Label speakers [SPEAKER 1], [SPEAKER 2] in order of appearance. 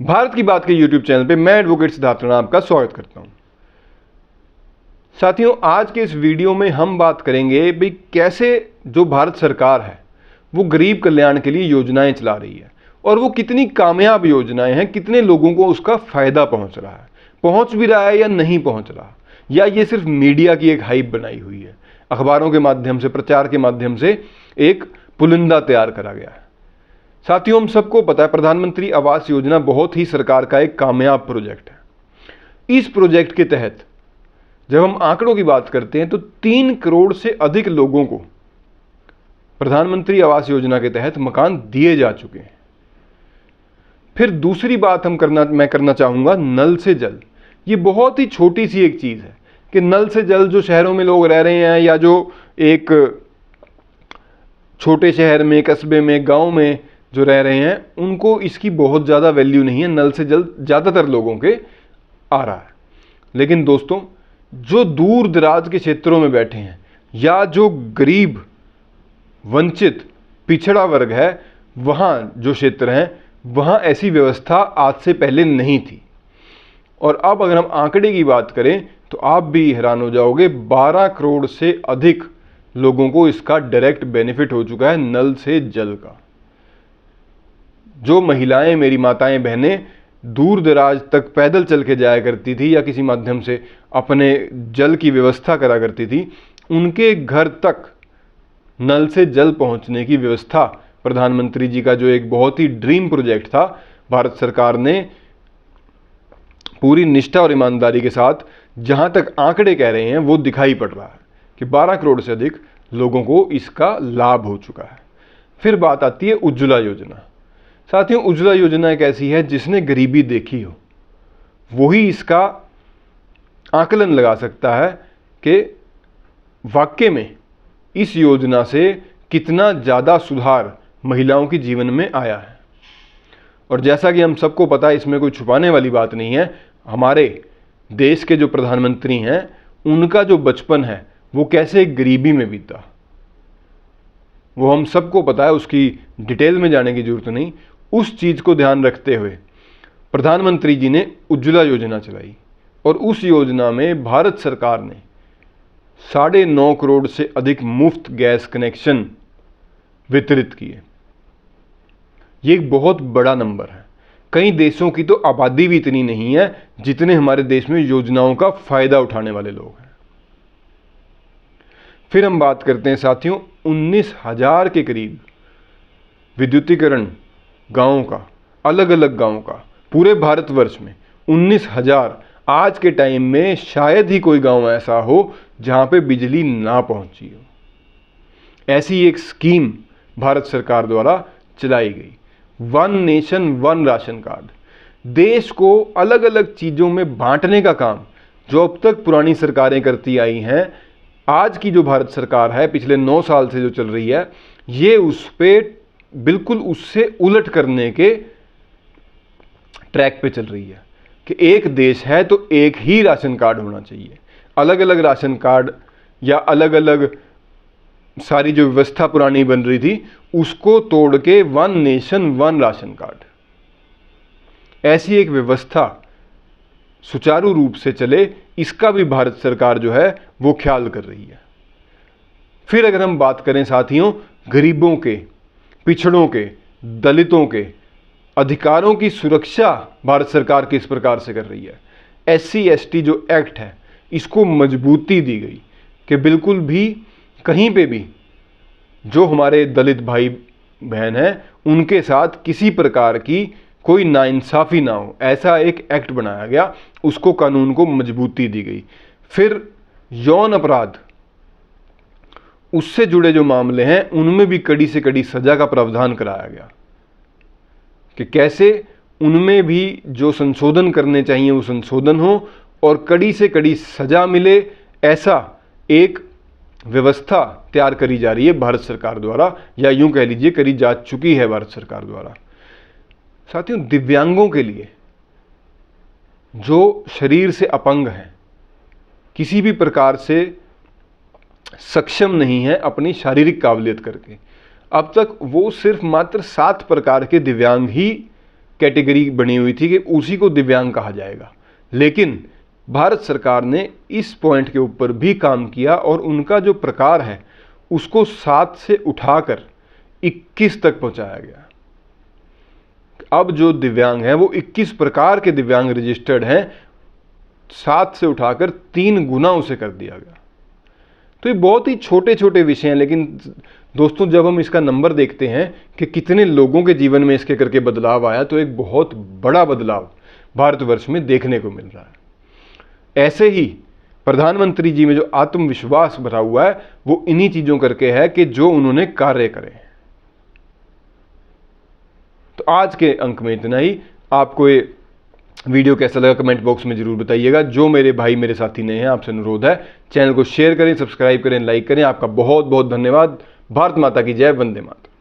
[SPEAKER 1] भारत की बात के यूट्यूब चैनल पे मैं एडवोकेट सिद्धार्थ राणा आपका स्वागत करता हूं। साथियों, आज के इस वीडियो में हम बात करेंगे भाई कैसे जो भारत सरकार है वो गरीब कल्याण के लिए योजनाएं चला रही है और वो कितनी कामयाब योजनाएं हैं, कितने लोगों को उसका फायदा पहुंच रहा है, पहुंच भी रहा है या नहीं पहुंच रहा, या ये सिर्फ मीडिया की एक हाइप बनाई हुई है, अखबारों के माध्यम से, प्रचार के माध्यम से एक पुलिंदा तैयार करा गया है। साथियों, हम सबको पता है प्रधानमंत्री आवास योजना बहुत ही सरकार का एक कामयाब प्रोजेक्ट है। इस प्रोजेक्ट के तहत जब हम आंकड़ों की बात करते हैं तो 3 करोड़ से अधिक लोगों को प्रधानमंत्री आवास योजना के तहत मकान दिए जा चुके हैं। फिर दूसरी बात मैं करना चाहूंगा नल से जल। ये बहुत ही छोटी सी एक चीज है कि नल से जल जो शहरों में लोग रह रहे हैं या जो एक छोटे शहर में, कस्बे में, गांव में जो रह रहे हैं, उनको इसकी बहुत ज़्यादा वैल्यू नहीं है। नल से जल ज़्यादातर लोगों के आ रहा है, लेकिन दोस्तों जो दूर दराज के क्षेत्रों में बैठे हैं या जो गरीब, वंचित, पिछड़ा वर्ग है, वहाँ जो क्षेत्र हैं वहाँ ऐसी व्यवस्था आज से पहले नहीं थी। और अब अगर हम आंकड़े की बात करें तो आप भी हैरान हो जाओगे, 12 करोड़ से अधिक लोगों को इसका डायरेक्ट बेनिफिट हो चुका है नल से जल का। जो महिलाएं, मेरी माताएं, बहनें दूर दराज तक पैदल चल के जाया करती थी या किसी माध्यम से अपने जल की व्यवस्था करा करती थी, उनके घर तक नल से जल पहुंचने की व्यवस्था प्रधानमंत्री जी का जो एक बहुत ही ड्रीम प्रोजेक्ट था, भारत सरकार ने पूरी निष्ठा और ईमानदारी के साथ, जहां तक आंकड़े कह रहे हैं वो दिखाई पड़ रहा है कि 12 करोड़ से अधिक लोगों को इसका लाभ हो चुका है। फिर बात आती है उज्ज्वला योजना। साथियों, उज्ज्वला योजना एक ऐसी है जिसने गरीबी देखी हो वही इसका आकलन लगा सकता है कि वाकई में इस योजना से कितना ज़्यादा सुधार महिलाओं के जीवन में आया है। और जैसा कि हम सबको पता है, इसमें कोई छुपाने वाली बात नहीं है, हमारे देश के जो प्रधानमंत्री हैं उनका जो बचपन है वो कैसे गरीबी में बीता, वो हम सबको पता है, उसकी डिटेल में जाने की जरूरत नहीं। उस चीज़ को ध्यान रखते हुए प्रधानमंत्री जी ने उज्ज्वला योजना चलाई और उस योजना में भारत सरकार ने 9.5 करोड़ से अधिक मुफ्त गैस कनेक्शन वितरित किए। ये एक बहुत बड़ा नंबर है। कई देशों की तो आबादी भी इतनी नहीं है जितने हमारे देश में योजनाओं का फायदा उठाने वाले लोग हैं। फिर हम बात करते हैं साथियों 19,000 के करीब विद्युतीकरण गांवों का, अलग अलग गांवों का, पूरे भारतवर्ष में 19,000। आज के टाइम में शायद ही कोई गांव ऐसा हो जहां पे बिजली ना पहुंची हो। ऐसी एक स्कीम भारत सरकार द्वारा चलाई गई, one nation one ration card. देश को अलग अलग चीज़ों में बांटने का काम जो अब तक पुरानी सरकारें करती आई हैं, आज की जो भारत सरकार है पिछले 9 साल से जो चल रही है, ये उस पे बिल्कुल उससे उलट करने के ट्रैक पे चल रही है कि एक देश है तो एक ही राशन कार्ड होना चाहिए। अलग अलग राशन कार्ड या अलग अलग सारी जो व्यवस्था पुरानी बन रही थी उसको तोड़ के one nation one ration card, ऐसी एक व्यवस्था सुचारू रूप से चले, इसका भी भारत सरकार जो है वो ख्याल कर रही है। फिर अगर हम बात करें साथियों गरीबों के, पिछड़ों के, दलितों के अधिकारों की सुरक्षा भारत सरकार किस प्रकार से कर रही है। SC/ST जो एक्ट है इसको मजबूती दी गई कि बिल्कुल भी कहीं पे भी जो हमारे दलित भाई बहन हैं उनके साथ किसी प्रकार की कोई नाइंसाफ़ी ना हो, ऐसा एक एक्ट बनाया गया, उसको कानून को मजबूती दी गई। फिर यौन अपराध, उससे जुड़े जो मामले हैं उनमें भी कड़ी से कड़ी सजा का प्रावधान कराया गया कि कैसे उनमें भी जो संशोधन करने चाहिए वो संशोधन हो और कड़ी से कड़ी सजा मिले, ऐसा एक व्यवस्था तैयार करी जा रही है भारत सरकार द्वारा, या यूं कह लीजिए करी जा चुकी है भारत सरकार द्वारा। साथियों, दिव्यांगों के लिए जो शरीर से अपंग हैं, किसी भी प्रकार से सक्षम नहीं है अपनी शारीरिक काबिलियत करके, अब तक वो सिर्फ मात्र 7 प्रकार के दिव्यांग ही कैटेगरी बनी हुई थी कि उसी को दिव्यांग कहा जाएगा। लेकिन भारत सरकार ने इस पॉइंट के ऊपर भी काम किया और उनका जो प्रकार है उसको 7 से उठाकर 21 तक पहुंचाया गया। अब जो दिव्यांग है वो 21 प्रकार के दिव्यांग रजिस्टर्ड हैं, 7 से उठाकर 3 गुना उसे कर दिया गया। तो ये बहुत ही छोटे छोटे विषय हैं, लेकिन दोस्तों जब हम इसका नंबर देखते हैं कि कितने लोगों के जीवन में इसके करके बदलाव आया, तो एक बहुत बड़ा बदलाव भारतवर्ष में देखने को मिल रहा है। ऐसे ही प्रधानमंत्री जी में जो आत्मविश्वास भरा हुआ है वो इन्हीं चीजों करके है कि जो उन्होंने कार्य करे। तो आज के अंक में इतना ही। आपको ये वीडियो कैसा लगा कमेंट बॉक्स में जरूर बताइएगा। जो मेरे भाई मेरे साथी नए हैं, आपसे अनुरोध है चैनल को शेयर करें, सब्सक्राइब करें, लाइक करें। आपका बहुत बहुत धन्यवाद। भारत माता की जय, वंदे मातरम।